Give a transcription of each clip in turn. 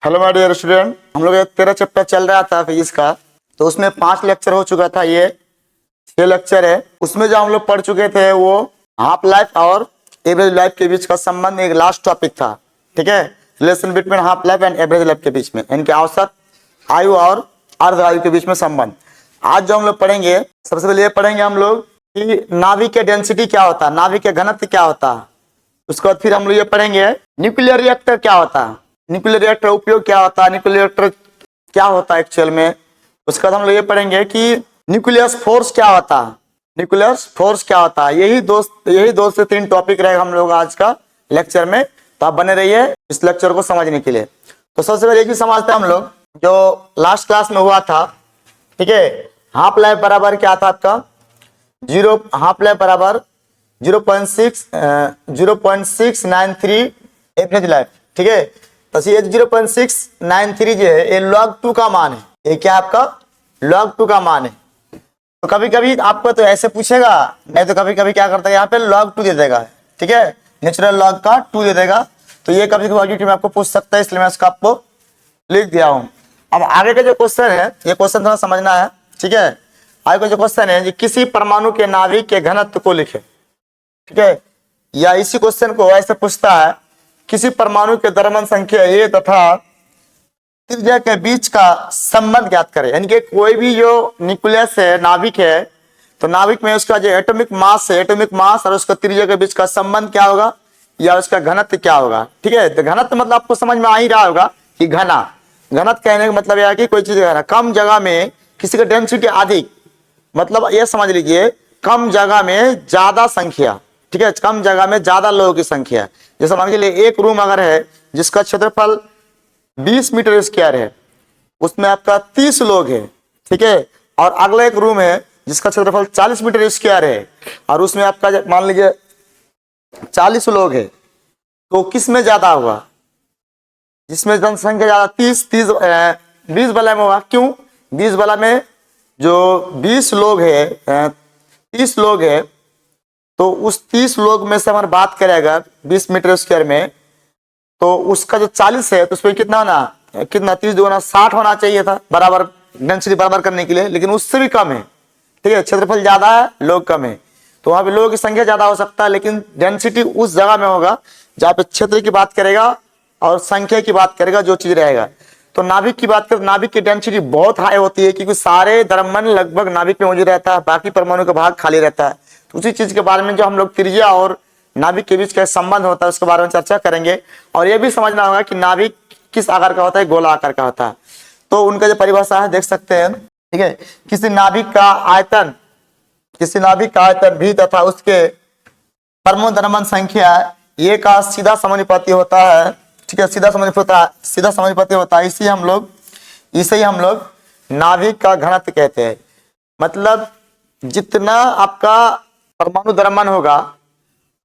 Hello my dear student, हम लोग 13 chapter चल रहा था फिजिक्स का। तो उसमें 5 लेक्चर हो चुका था, ये 6 लेक्चर है। उसमें जो हम लोग पढ़ चुके थे वो हाफ लाइफ और एवरेज लाइफ के बीच का संबंध एक लास्ट टॉपिक था। ठीक है, relation between half life and average life के बीच में, इनके औसत आयु और अर्ध आयु के बीच में संबंध। आज जो हम लोग पढ़ेंगे, सबसे पहले ये पढ़ेंगे हम लोग कि नाभिक के डेंसिटी क्या होता है, नाभिक के घनत्व क्या होता है। उसके बाद फिर हम लोग ये पढ़ेंगे न्यूक्लियर रिएक्टर क्या होता है, न्यूक्लियर रिएक्टर उपयोग क्या होता है, न्यूक्लियर रिएक्टर क्या होता है एक्चुअल में। उसके बाद हम लोग ये पढ़ेंगे कि न्यूक्लियस फोर्स क्या होता है, न्यूक्लियस फोर्स क्या होता है। यही 2 से 3 टॉपिक रहेगा हम लोग आज का लेक्चर में। तो आप बने रहिए इस लेक्चर को समझने के लिए। तो सबसे पहले एक ही समझते हैं हम लोग, जो लास्ट क्लास में हुआ था। ठीक है, हाफ लाइफ बराबर क्या था आपका, हाफ लाइफ बराबर 0.693 एवरेज लाइफ। ठीक है, तो ये 0.693 जो है ये log 2 का मान है। ये क्या आपका log 2 का मान है। तो कभी कभी आपको तो ऐसे पूछेगा, नहीं तो कभी कभी क्या करता है यहाँ पे log 2 दे देगा। ठीक है, नेचुरल log का 2 दे देगा। तो ये कभी कभी ऑब्जेक्टिव में आपको पूछ सकता है, इसलिए मैं इसका आपको लिख दिया हूँ। अब आगे का जो क्वेश्चन है, ये क्वेश्चन थोड़ा समझना है। ठीक है, आगे का जो क्वेश्चन है, किसी परमाणु के नाभिक के घनत्व को लिखे। ठीक है, या इसी क्वेश्चन को ऐसे पूछता है, किसी परमाणु के द्रव्यमान संख्या A तथा त्रिज्या के बीच का संबंध ज्ञात करें। यानी कि कोई भी जो न्यूक्लियस है, नाभिक है, तो नाभिक में उसका जो एटॉमिक मास है, एटॉमिक मास और उसका त्रिज्या के बीच का संबंध क्या होगा, या उसका घनत्व क्या होगा। ठीक है, तो घनत्व मतलब आपको समझ में आ ही रहा होगा कि घना, घनत्व कहने का मतलब यह है कि कोई चीज कम जगह में किसी का डेंसिटी अधिक, मतलब ये समझ लीजिए कम जगह में ज्यादा संख्या। ठीक है, कम जगह में ज्यादा लोगों की संख्या। जैसे मान लीजिए एक रूम अगर है जिसका क्षेत्रफल 20 मीटर स्क्वायर है, उसमें आपका 30 लोग हैं। ठीक है, और अगला एक रूम है जिसका क्षेत्रफल 40 मीटर स्क्वायर है और उसमें आपका मान लीजिए 40 लोग हैं, तो किस में ज्यादा होगा, जिसमें जनसंख्या ज्यादा 20 वाला में होगा। क्यों, 20 वाला में जो 20 लोग है, 30 लोग है, तो उस 30 लोग में से हमारे बात करेगा 20 मीटर स्क्वायर में, तो उसका जो 40 है तो उसमें कितना होना, कितना 30 दुगुना 60 होना चाहिए था, बराबर डेंसिटी बराबर करने के लिए, लेकिन उससे भी कम है। ठीक है, क्षेत्रफल ज्यादा है, लोग कम है, तो वहां पे लोगों की संख्या ज्यादा हो सकता है, लेकिन डेंसिटी उस जगह में होगा जहाँ पे क्षेत्र की बात करेगा और संख्या की बात करेगा, जो चीज रहेगा। तो नाभिक की बात करें, नाभिक की डेंसिटी बहुत हाई होती है, क्योंकि सारे द्रव्यमान लगभग नाभिक में मौजूद रहता है, बाकी परमाणु का भाग खाली रहता है। तो उसी चीज के बारे में जो हम लोग त्रिज्या और नाभिक के बीच का संबंध होता है उसके बारे में चर्चा करेंगे। और यह भी समझना होगा कि नाभिक किस आकार का होता है, गोला आकार का होता है। तो उनका जो परिभाषा है देख सकते हैं। ठीक है, किसी नाभिक का आयतन भी तथा उसके परमाणु द्रव्यमान संख्या ये का सीधा समानुपाती होता है। ठीक है, सीधा समानुपाती होता है। इसे ही हम लोग नाभिक का घनत्व कहते हैं। मतलब जितना आपका परमाणु द्रव्यमान होगा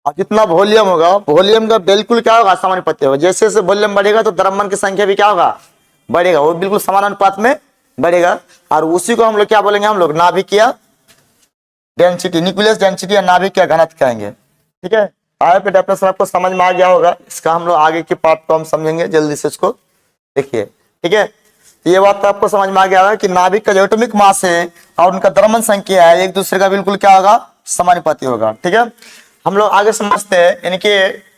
और जितना वॉल्यूम होगा, वॉल्यूम का बिल्कुल क्या होगा, समानुपाती होगा। जैसे जैसे वॉल्यूम बढ़ेगा तो द्रव्यमान की संख्या भी क्या होगा, बढ़ेगा, वो बिल्कुल समानुपात में बढ़ेगा। और उसी को हम लोग क्या बोलेंगे, हम लोग नाभिकीय डेंसिटी, न्यूक्लियस डेंसिटी या नाभिकीय घनत्व कहेंगे। ठीक है, आगे पे डेफिनेशन आपको समझ में आ गया होगा। इसका हम लोग आगे के पार्ट को हम समझेंगे, जल्दी से इसको देखिए। ठीक है, ये बात तो आपको समझ में आ गया होगा कि नाभिक का जो एटॉमिक मास है और उनका द्रव्यमान संख्या है एक दूसरे का बिल्कुल क्या होगा, समानुपाती होगा। ठीक है, हम लोग आगे समझते हैं, यानी कि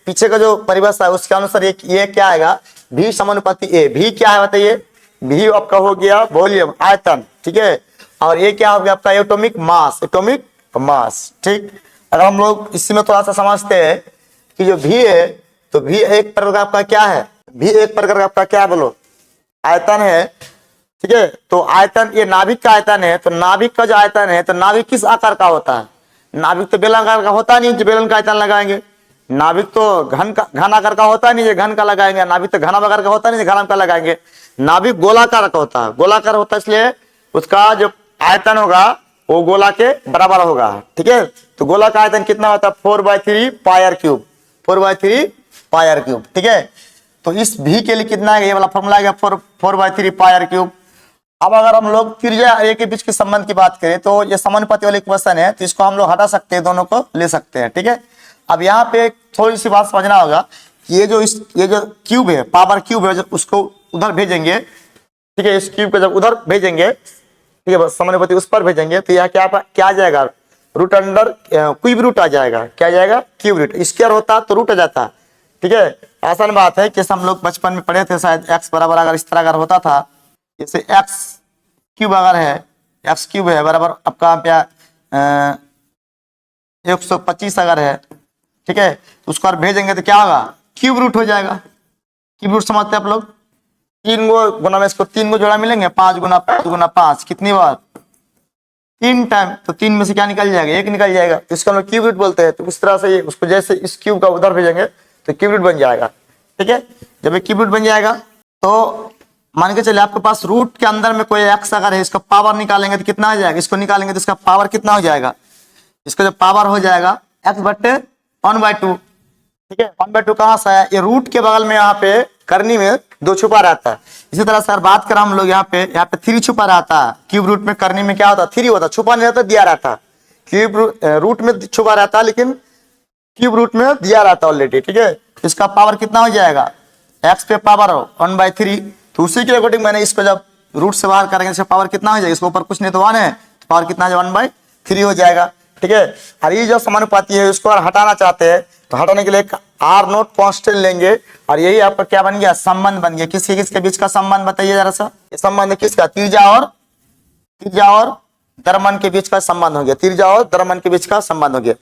पीछे का जो परिभाषा है उसके अनुसार ये क्या आएगा, भी समानुपाती ए। भी क्या है बताइए, भी आपका हो गया वॉल्यूम, आयतन। ठीक है, और ये क्या हो गया आपका एटॉमिक मास, ठीक। अगर हम लोग इसी में थोड़ा सा समझते हैं कि जो भी है, तो भी एक प्रकार का आपका क्या है, भी एक प्रकार का आपका क्या है, बोलो, आयतन है। ठीक है, तो आयतन, ये नाभिक का आयतन है। तो नाभिक का जो आयतन है, तो नाभिक किस आकार का होता है, नाभिक तो बेलनाकार का होता नहीं जो बेलन का आयतन लगाएंगे। नाभिक तो घन आकार का होता नहीं जो घन का लगाएंगे। नाभिक तो घना आकार का होता नहीं जो घन का लगाएंगे। नाभिक गोलाकार का होता है, गोलाकार होता है, इसलिए उसका जो आयतन होगा वो गोला के बराबर होगा। ठीक है, तो गोला का आयतन कितना होता है, 4/3 पाई क्यूब, 4/3 पाई क्यूब। ठीक है, तो इस भी के लिए कितना है, ये वाला फॉर्मूला आ गया 4/3 पाई क्यूब। अब अगर हम लोग त्रिज्या ए के बीच के संबंध की बात करें, तो ये समानुपाती वाले क्वेश्चन है, तो इसको हम लोग हटा सकते हैं, दोनों को ले सकते हैं। ठीक है, अब यहाँ पे थोड़ी सी बात समझना होगा, ये जो क्यूब है, पावर क्यूब है, उसको उधर भेजेंगे, ठीक है, इस क्यूब को जब उधर भेजेंगे, ठीक है, बस समानुपाती उस पर भेजेंगे, तो यह क्या आ जाएगा, रूट अंडर क्यूब रूट आ जाएगा। क्या आ जाएगा, क्यूब रूट। स्क्वायर होता तो रूट आ जाता, ठीक है। आसान बात है कि हम लोग बचपन में पढ़े थे शायद, एक्स बराबर अगर इस तरह अगर होता था, जैसे एक्स क्यूब अगर है, एक्स क्यूब है बराबर आपका क्या 125 अगर है, ठीक है, तो उसको और भेजेंगे तो क्या होगा, क्यूब रूट हो जाएगा। क्यूब रूट समझते हैं आप लोग, 3 गो गुना में इसको 3 गो जोड़ा मिलेंगे, 5 गुना 5 गुना 5 कितनी बार, 3 टाइम, तो 3 में से क्या निकल जाएगा, 1 निकल जाएगा, तो इसको हम लोग क्यूब रूट बोलते हैं। तो इस तरह से उसको जैसे इस क्यूब का उधर भेजेंगे तो क्यूब रूट बन जाएगा, ठीक है। जब एक क्यूब रूट बन जाएगा तो मान के चले आपके पास रूट के अंदर में कोई एक्स अगर है, इसका पावर निकालेंगे तो कितना हो जाएगा, इसको निकालेंगे तो इसका पावर कितना हो जाएगा, इसका जब पावर हो जाएगा एक्स बट्टे 1/2, ठीक है। 1/2 कहाँ से आया, ये रूट के बगल में यहाँ पे करनी में 2 छुपा रहता है। इसी तरह सर बात करें हम लोग यहाँ पे 3 छुपा रहता है। क्यूब रूट में करनी में क्या होता है, 3 होता, छुपा नहीं रहता, दिया रहता। क्यूब रूट में छुपा रहता है, लेकिन क्यूब रूट में दिया रहता ऑलरेडी, ठीक है। इसका पावर कितना हो जाएगा, एक्स पे पावर 1/3, तो उसी के अकॉर्डिंग मैंने इसको जब रूट से बाहर करेंगे इसका पावर कितना हो जाएगा, इसके ऊपर कुछ नहीं तो 1 है, तो पावर कितना है 1/3 हो जाएगा, ठीक है। और ये जो समानुपाती है इसको हटाना चाहते हैं तो हटाने के लिए आर नोट कांस्टेंट लेंगे, और यही आपका क्या बन गया, संबंध बन गया। किसके बीच का संबंध बताइए जरा सा, ये संबंध किसका, त्रिज्या और द्रव्यमान के बीच का संबंध हो गया, त्रिज्या और द्रव्यमान के बीच का संबंध हो गया,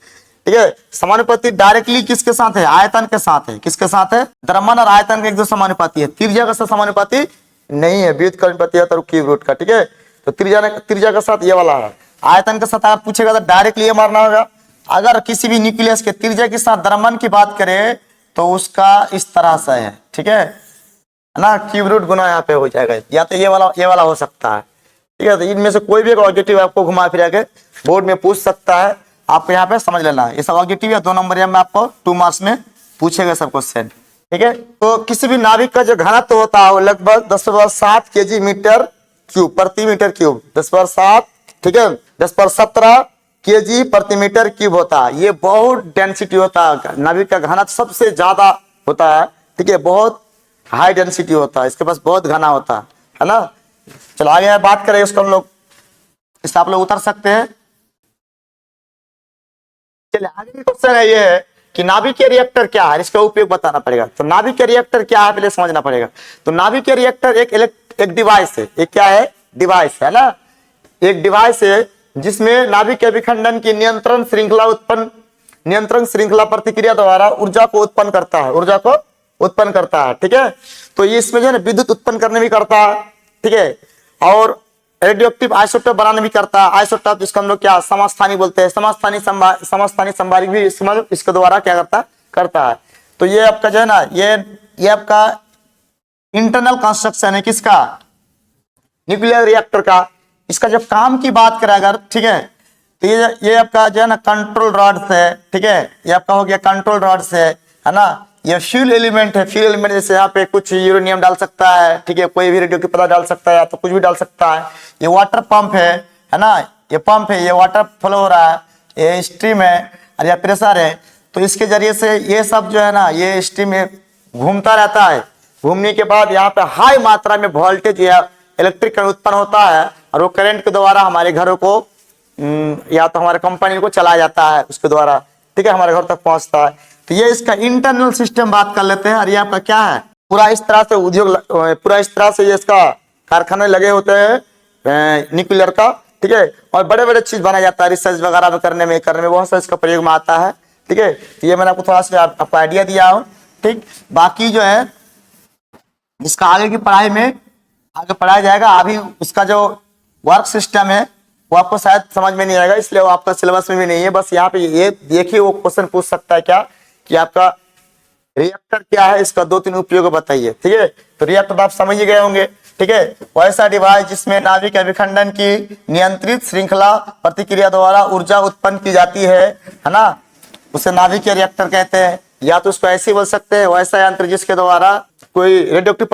ठीक है। समानुपाती डायरेक्टली किसके साथ है, आयतन के साथ है, किसके साथ है, द्रव्यमान और आयतन का एक दो समानुपाती है, त्रिज्या का साथ समानुपाती नहीं है, व्युत्क्रम अनुपाती है तो क्यूब रूट का, ठीक है। तो त्रिज्या के साथ ये वाला है, आयतन के साथ अगर पूछेगा तो डायरेक्टली ये मारना होगा। अगर किसी भी न्यूक्लियस के त्रिज्या के साथ द्रव्यमान की बात करें तो उसका इस तरह से है, ठीक है ना, क्यूब रूट गुना यहाँ पे हो जाएगा, या तो ये वाला हो सकता है, ठीक है। तो इनमें से कोई भी एक ऑब्जेक्टिव आपको घुमा फिरा के बोर्ड में पूछ सकता है, आपको यहाँ पे समझ लेना है। ये सब ऑब्जेक्टिव है 2 नंबर में आपको 2 मार्क्स में पूछेगा सब क्वेश्चन, ठीक है। तो किसी भी नाभिक का जो घनत्व होता है वो लगभग 10⁻7 kg मीटर क्यूब प्रति मीटर क्यूब, 10⁻7, ठीक है, 10⁻17 kg प्रति मीटर क्यूब होता है। ये बहुत डेंसिटी होता है, नाभिक का घनत्व सबसे ज्यादा होता है, ठीक है, बहुत हाई डेंसिटी होता है, इसके पास बहुत घना होता है ना। चलो आगे बात करें इसको हम लोग, इससे आप लोग उतर सकते हैं। चलिए आगे क्वेश्चन है, ये है कि नाभिकीय रिएक्टर क्या है, इसका उपयोग बताना पड़ेगा। तो नाभिकीय रिएक्टर क्या है पहले समझना पड़ेगा। तो नाभिकीय रिएक्टर एक डिवाइस है, एक क्या है, डिवाइस है ना, एक डिवाइस है जिसमें नाभिकीय विखंडन की नियंत्रण श्रृंखला प्रतिक्रिया द्वारा ऊर्जा को उत्पन्न करता है, ठीक है। तो ये इसमें जो है ना विद्युत उत्पन्न करने भी करता है, ठीक है, और रेडियोएक्टिव आइसोटोप बनाने भी करता है। आइसोटोप जिसको हम लोग क्या समस्थानी बोलते हैं, समस्थानी संभारिक भी इस्तेमाल इसके द्वारा क्या करता है। तो ये आपका जो है ना, ये आपका इंटरनल कंस्ट्रक्शन है किसका, न्यूक्लियर रिएक्टर का। इसका जब काम की बात करें अगर, ठीक है, तो ये आपका जो है ना कंट्रोल रॉड से, ठीक है, ये आपका हो गया कंट्रोल रॉड से, है ना। ये फ्यूल एलिमेंट है, फ्यूल एलिमेंट जैसे यहाँ पे कुछ यूरेनियम डाल सकता है, ठीक है, कोई भी रेडियोएक्टिव पदार्थ डाल सकता है या तो कुछ भी डाल सकता है। ये वाटर पंप है ना, ये पंप है, ये वाटर फ्लो हो रहा है, ये स्ट्रीम है और ये प्रेशर है। तो इसके जरिए से ये सब जो है ना, ये स्ट्रीम में घूमता रहता है। घूमने के बाद यहाँ पे हाई मात्रा में वोल्टेज या इलेक्ट्रिक करंट उत्पन्न होता है, और वो करंट के द्वारा हमारे घरों को या तो हमारे कंपनी को चलाया जाता है उसके द्वारा, ठीक है, हमारे घर तक पहुंचता है। तो ये इसका इंटरनल सिस्टम बात कर लेते हैं। और ये आपका क्या है, पूरा इस तरह से उद्योग, पूरा इस तरह से ये इसका कारखाने लगे होते हैं न्यूक्लियर का, ठीक है, और बड़े बड़े चीज बनाया जाता है रिसर्च वगैरह में करने में बहुत सा इसका प्रयोग में आता है, ठीक है। ये मैंने आपको थोड़ा सा आपको आइडिया दिया हूँ, ठीक। बाकी जो है इसका आगे की पढ़ाई में आगे पढ़ाया जाएगा। अभी उसका जो वर्क सिस्टम है वो आपको शायद समझ में नहीं आएगा, इसलिए वो आपका सिलेबस में भी नहीं है। बस यहाँ पे ये देखिए, वो क्वेश्चन पूछ सकता है क्या कि आपका रिएक्टर क्या है, इसका 2-3 उपयोग बताइए, ठीक है। तो रिएक्टर आप समझ ही गए होंगे, ठीक है, वैसा डिवाइस जिसमें नाभिक विखंडन की नियंत्रित श्रृंखला प्रतिक्रिया द्वारा ऊर्जा उत्पन्न की जाती है ना, उसे नाभिकीय रिएक्टर कहते हैं। या तो उसको ऐसे बोल सकते हैं, वैसा यंत्र जिसके द्वारा कोई रेडियोएक्टिव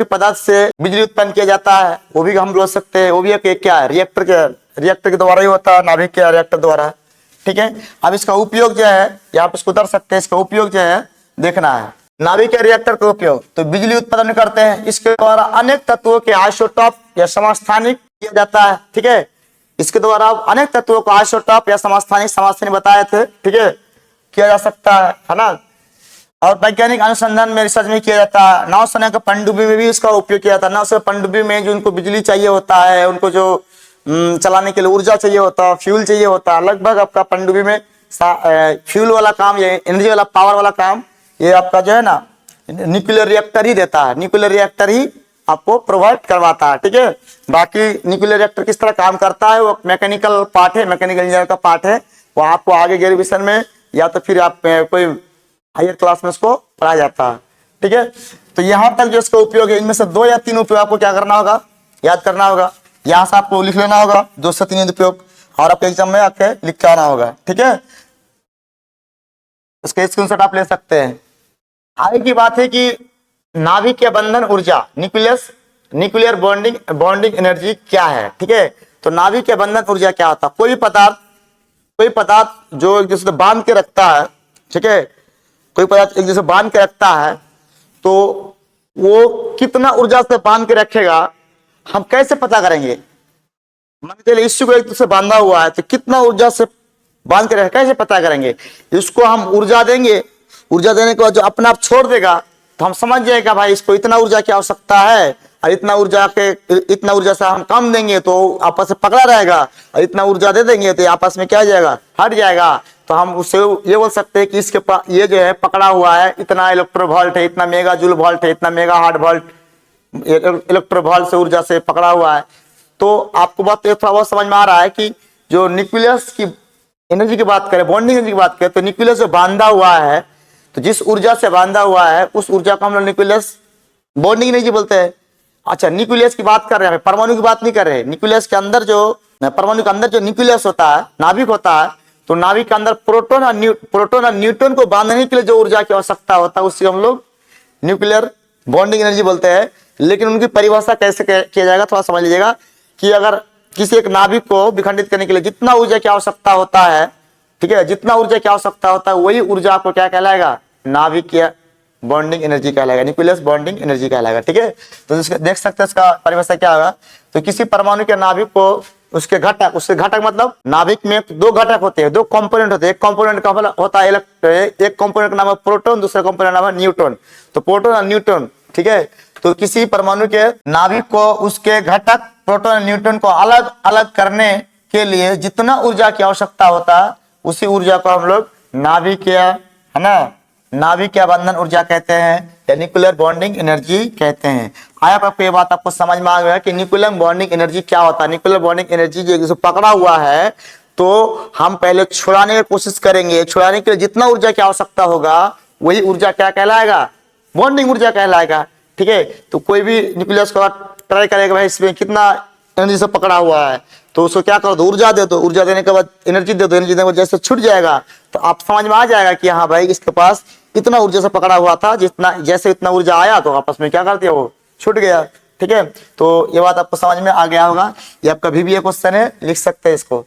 पदार्थ से बिजली उत्पन्न किया जाता है, वो भी हम बोल सकते हैं। वो भी एक क्या है, रिएक्टर के द्वारा ही होता है, नाभिकीय रिएक्टर द्वारा, ठीक है। अब इसका उपयोग जो है, यहाँ पे इसको उतर सकते हैं, इसका उपयोग जो है देखना है। नाभिक के रिएक्टर का उपयोग तो बिजली उत्पादन करते हैं। इसके द्वारा अनेक तत्वों के आइसोटॉप या समस्थानिक किया जाता है। ठीक है, इसके द्वारा अनेक तत्वों को आइसोटॉप या समस्थानिक बताए थे। ठीक है, किया जा सकता है ना। और वैज्ञानिक अनुसंधान में रिसर्च में किया जाता है। नौसेना के पनडुब्बी में भी इसका उपयोग किया जाता है। नौसेना पनडुब्बी में जो उनको बिजली चाहिए होता है, उनको जो चलाने के लिए ऊर्जा चाहिए होता है, फ्यूल चाहिए होता है, लगभग आपका पनडुब्बी में फ्यूल वाला काम, ये एनर्जी वाला, पावर वाला काम ये आपका जो है ना न्यूक्लियर रिएक्टर ही देता है। न्यूक्लियर रिएक्टर ही आपको प्रोवाइड करवाता है। ठीक है, बाकी न्यूक्लियर रिएक्टर किस तरह काम करता है वो मैकेनिकल पार्ट है, मैकेनिकल इंजीनियर का पार्ट है। वो आपको आगे ग्रेजुएशन में या तो फिर आप कोई हायर क्लास में उसको पढ़ाया जाता है। ठीक है, तो यहाँ तक जो इसका उपयोग है, इनमें से 2 या 3 उपयोग आपको क्या करना होगा, याद करना होगा। यहाँ से आपको लिख लेना होगा 2 से 3 उपयोग, और आपके एग्जाम में आके लिख के आना होगा। ठीक है, उसके स्क्रीनशॉट आप ले सकते हैं। आगे की बात है कि नाभिक के बंधन ऊर्जा, न्यूक्लियर बॉन्डिंग एनर्जी क्या है। ठीक है, तो नाभिक के बंधन ऊर्जा क्या होता है। कोई पदार्थ जो एक दूसरे से बांध के रखता है, ठीक है, कोई पदार्थ एक दूसरे से बांध के रखता है, तो वो कितना ऊर्जा से बांध के रखेगा हम कैसे पता करेंगे। मान के चलिए इसी को एक दूसरे से बांधा हुआ है, तो कितना ऊर्जा से बांध के रखेगा कैसे पता करेंगे। इसको हम ऊर्जा देंगे, ऊर्जा देने के बाद जो अपने आप छोड़ देगा तो हम समझ जाएगा भाई इसको इतना ऊर्जा की आवश्यकता है, और इतना ऊर्जा से हम कम देंगे तो आपस में पकड़ा रहेगा, और इतना ऊर्जा दे देंगे तो आपस में क्या हो जाएगा, हट जाएगा। तो हम उससे ये बोल सकते हैं कि इसके पास ये जो है पकड़ा हुआ है, इतना इलेक्ट्रोवोल्ट है, इतना मेगा जूल वोल्ट है, इतना मेगा हार्ट वोल्ट इलेक्ट्रोवोल्ट से ऊर्जा से पकड़ा हुआ है। तो आपको बात थोड़ा बहुत समझ में आ रहा है कि जो न्यूक्लियस की एनर्जी की बात करें, बॉन्डिंग एनर्जी की बात करें, तो न्यूक्लियस जो बांधा हुआ है, तो जिस ऊर्जा से बांधा हुआ है उस ऊर्जा को हम लोग न्यूक्लियस बॉन्डिंग एनर्जी बोलते हैं। अच्छा, न्यूक्लियस की बात कर रहे हैं, परमाणु की बात नहीं कर रहे। न्यूक्लियस के अंदर जो परमाणु के अंदर जो न्यूक्लियस होता है, नाभिक होता है, तो नाभिक के अंदर प्रोटॉन और न्यूट्रॉन को बांधने के लिए जो ऊर्जा की आवश्यकता होता है उससे हम लोग न्यूक्लियर बॉन्डिंग एनर्जी बोलते हैं। लेकिन उनकी परिभाषा कैसे किया जाएगा थोड़ा समझ लीजिएगा कि अगर किसी एक नाभिक को विखंडित करने के लिए जितना ऊर्जा की आवश्यकता होता है, ठीक है, जितना ऊर्जा की आवश्यकता होता है वही ऊर्जा आपको क्या कहलाएगा, नाभिकीय बॉन्डिंग एनर्जी कहलाएगा, न्यूक्लियस बॉन्डिंग एनर्जी कहलाएगा। ठीक है, तो देख सकते हैं इसका परिभाषा क्या होगा। तो किसी परमाणु के नाभिक को उसके घटक मतलब नाभिक में 2 घटक होते हैं, 2 कंपोनेंट होते हैं। एक कंपोनेंट का होता है एक कंपोनेंट का नाम है प्रोटॉन, दूसरा कंपोनेंट नाम है न्यूट्रॉन। तो प्रोटॉन और न्यूट्रॉन, ठीक है, तो किसी परमाणु के नाभिक को उसके घटक प्रोटॉन और न्यूट्रॉन को अलग अलग करने के लिए जितना ऊर्जा की आवश्यकता होता है उसी ऊर्जा को हम लोग नाभिकीय, है ना, नाभिकीय बंधन ऊर्जा कहते हैं या न्यूक्लियर बॉन्डिंग एनर्जी कहते हैं। आया आपको ये बात आपको समझ में आ गया कि न्यूक्लियर बॉन्डिंग एनर्जी क्या होता है। न्यूक्लियर बॉन्डिंग एनर्जी जो पकड़ा हुआ है तो हम पहले छुड़ाने की कोशिश करेंगे, छुड़ाने के लिए जितना ऊर्जा की आवश्यकता होगा वही ऊर्जा क्या कहलाएगा, बॉन्डिंग ऊर्जा कहलाएगा। ठीक है, तो कोई भी न्यूक्लियस को ट्राई करेगा भाई इसमें कितना एनर्जी से पकड़ा हुआ है, तो उसको क्या करो, ऊर्जा दे दो, ऊर्जा देने के बाद एनर्जी दे दो, एनर्जी देने के बाद जैसे छूट जाएगा तो आप समझ में आ जाएगा कि हाँ भाई इसके पास इतना ऊर्जा से पकड़ा हुआ था, जितना जैसे इतना ऊर्जा आया तो आपस में क्या कर दिया, वो छूट गया। ठीक है, तो ये बात आपको समझ में आ गया होगा। ये आपका VBA क्वेश्चन है, लिख सकते हैं इसको।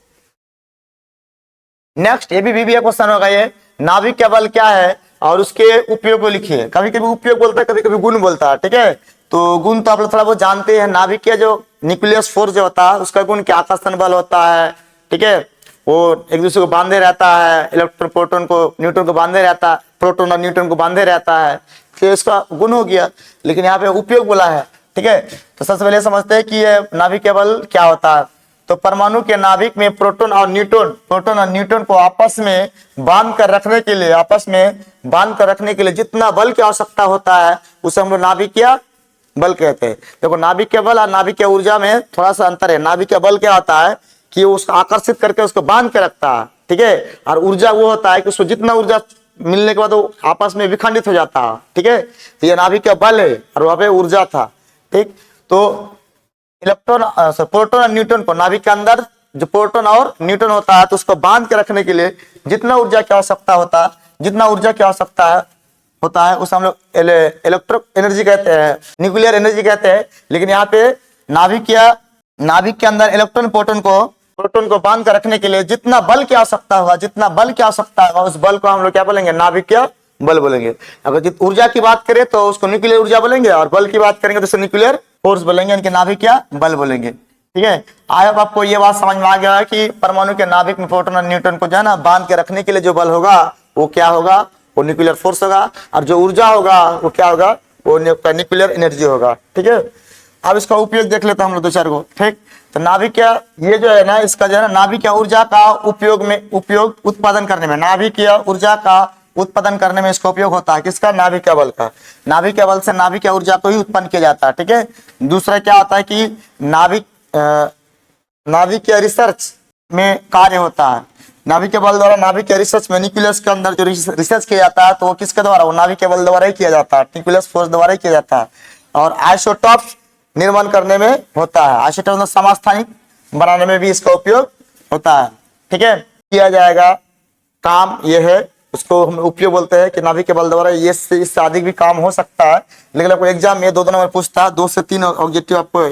नेक्स्ट ये भी VBA क्वेश्चन होगा। ये नाभिक का बल क्या है और उसके उपयोग को लिखिए। कभी कभी उपयोग बोलता है, कभी कभी गुण बोलता है। ठीक है, तो गुण तो आप लोग थोड़ा बहुत जानते हैं। नाभिक का जो न्यूक्लियस फोर्स जो होता है उसका गुण क्या, आकर्षण बल होता है। ठीक है, वो एक दूसरे को बांधे रहता है, इलेक्ट्रॉन प्रोटॉन को न्यूट्रॉन को बांधे रहता है, प्रोटॉन और न्यूट्रॉन को बांधे रहता है, तो इसका गुण हो गया। लेकिन यहाँ पे उपयोग बोला है। ठीक है, तो सबसे पहले समझते हैं कि ये नाभिक का बल क्या होता है। तो परमाणु के नाभिक में प्रोटॉन और न्यूट्रॉन को आपस में बांध कर रखने के लिए जितना बल की आवश्यकता होता है उसे हम लोग नाभिकीय बल कहते हैं। देखो, नाभिकीय बल और नाभिकीय ऊर्जा में थोड़ा सा अंतर है। नाभिकीय बल क्या होता है कि उसको आकर्षित करके उसको बांध के रखता है। ठीक है, और ऊर्जा वो होता है कि उसको जितना ऊर्जा मिलने के बाद वो आपस में विखंडित हो जाता है। ठीक है, तो ये नाभिकीय बल है और वहां पे ऊर्जा था। ठीक, तो प्रोटॉन और न्यूट्रॉन को, नाभिक के अंदर जो प्रोटॉन और न्यूट्रॉन होता है तो उसको बांध के रखने के लिए जितना ऊर्जा की आवश्यकता होता है उसे हम लोग इलेक्ट्रिक एनर्जी कहते हैं, न्यूक्लियर एनर्जी कहते हैं। लेकिन यहाँ पे नाभिक के अंदर इलेक्ट्रॉन प्रोटॉन को बांध कर रखने के लिए जितना बल की आवश्यकता होगा उस बल को हम लोग क्या बोलेंगे, नाभिकीय बल बोलेंगे। अगर जित ऊर्जा की बात करें तो उसको न्यूक्लियर ऊर्जा बोलेंगे, और बल की बात करेंगे तो उसे न्यूक्लियर फोर्स बोलेंगे, इनके नाभिकीय बल बोलेंगे। ठीक है, आई होप आपको ये बात समझ में आ गया है कि परमाणु के नाभिक में प्रोटॉन और न्यूट्रॉन को जो है ना बांध के रखने के लिए जो बल होगा वो क्या होगा, वो न्यूक्लियर फोर्स होगा, और जो ऊर्जा होगा वो क्या होगा, वो न्यूक्लियर एनर्जी होगा। ठीक है, अब इसका उपयोग देख लेते हैं हम लोग दो चार को। ठीक, तो नाभिकीय ये जो है ना, इसका जो है ना नाभिकीय ऊर्जा का उपयोग उत्पादन करने में, नाभिकीय ऊर्जा का उत्पादन करने में इसका उपयोग होता है। किसका? नाभिकीय बल का। नाभिकीय बल से नाभिकीय ऊर्जा को ही उत्पन्न किया जाता है। ठीक है, दूसरा क्या होता है कि नाभिकीय रिसर्च में कार्य होता है। नाभिकीय बल द्वारा नाभिकीय रिसर्च में न्यूक्लियस के अंदर जो रिसर्च किया जाता है तो वो किसके द्वारा, वो नाभिकीय बल द्वारा ही किया जाता है, न्यूक्लियस फोर्स द्वारा ही किया जाता है। और आइसोटॉप निर्माण करने में होता है, आइसोटॉप मतलब समस्थानिक बनाने में भी इसका उपयोग होता है। ठीक है, किया जाएगा काम ये है, उसको हम उपयोग बोलते हैं कि नाभिकीय बल द्वारा। ये इससे अधिक भी काम हो सकता है, लेकिन आपको एग्जाम में 2 नंबर पूछता है, 2 से 3 ऑब्जेक्टिव आपको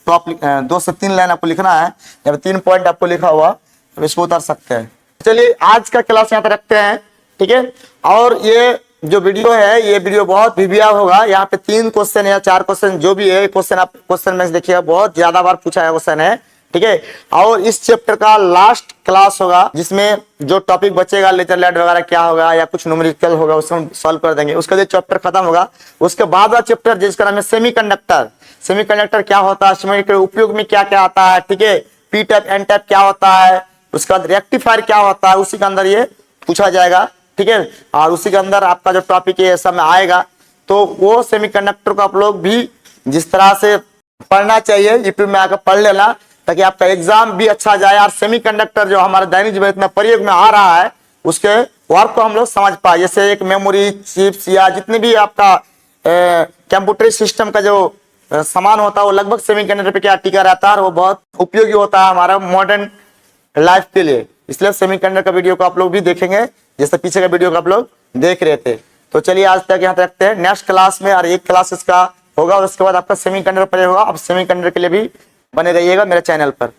टॉप 2 से 3 लाइन आपको लिखना है, या 3 पॉइंट आपको लिखा हुआ, तो इसको उतार सकते हैं। चलिए आज का क्लास यहाँ पर रखते हैं। ठीक है, और ये जो वीडियो है ये वीडियो बहुत भिविया होगा। यहाँ पे 3 क्वेश्चन या 4 क्वेश्चन जो भी है, क्वेश्चन आप क्वेश्चन में देखिएगा, बहुत ज्यादा बार पूछा है क्वेश्चन है। ठीक है, और इस चैप्टर का लास्ट क्लास होगा जिसमें जो टॉपिक बचेगा, लेजर लाइट वगैरह क्या होगा या कुछ न्यूमेरिकल होगा, उसको हम सॉल्व कर देंगे। उसका जो चैप्टर खत्म होगा उसके बाद का चैप्टर जिसका नाम है सेमीकंडक्टर। सेमीकंडक्टर क्या होता है, सेमीकंडक्टर उपयोग में क्या क्या आता है, ठीक है, पी टाइप एन टाइप क्या होता है, उसके बाद रेक्टिफायर क्या होता है, उसी के अंदर ये पूछा जाएगा। ठीक है, और उसी के अंदर आपका जो टॉपिक है सब में आएगा। तो वो सेमीकंडक्टर को आप लोग भी जिस तरह से पढ़ना चाहिए यूट्यूब में आकर पढ़ लेना, ताकि आपका एग्जाम भी अच्छा जाए। और सेमीकंडक्टर जो हमारे दैनिक जीवन में प्रयोग में आ रहा है उसके वर्क को हम लोग समझ पाए। जैसे एक मेमोरी चिप्स या जितने भी आपका कंप्यूटर सिस्टम का जो सामान होता है वो लगभग सेमीकंडक्टर पे क्या टिका रहता है, और वो बहुत उपयोगी होता है हमारा मॉडर्न लाइफ के लिए। इसलिए सेमीकंडक्टर का वीडियो को आप लोग भी देखेंगे, जैसे पीछे का वीडियो को आप लोग देख रहे थे। तो चलिए आज तक यहाँ तक रखते हैं। नेक्स्ट क्लास में और एक क्लास इसका होगा, उसके बाद आपका सेमीकंडक्टर पर होगा। अब सेमीकंडक्टर के लिए भी बने रहिएगा मेरे चैनल पर।